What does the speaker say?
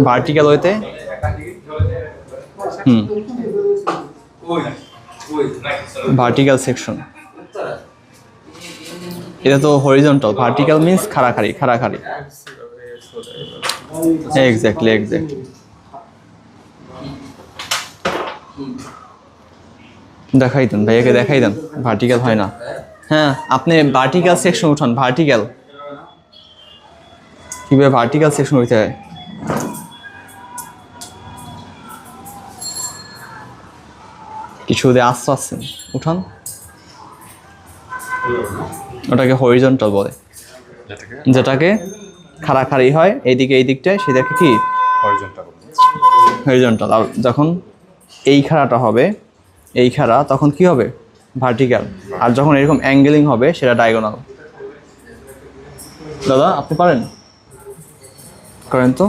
Vertical ওয়েতে vertical section. এটা তো হরিজন্টাল, ভার্টিক্যাল মিন্স খাড়াখাড়ি খাড়াখাড়ি। Exactly exactly. দেখাই দেন ভাইয়াকে, দেখাই দেন। ভার্টিক্যাল হয় না। হ্যাঁ আপনি ভার্টিক্যাল সেকশন উঠান। ভার্টিক্যাল কিভাবে ভার্টিক্যাল সেকশন উঠতে হয়? কিছু দিয়ে আস্তে আস্তে উঠান। ওটাকে হরিজন্টাল বলে, যেটাকে খাড়াখাড়ি হয় এইদিকে এই দিকটায়, সেটাকে কি হরিজন্টাল। আর যখন এই খাড়াটা হবে, এই খাড়া, তখন কি হবে? ভার্টিক্যাল। আর যখন এরকম অ্যাঙ্গেলিং হবে সেটা ডায়াগোনাল। দাদা আপনি পারেন? করেন তো।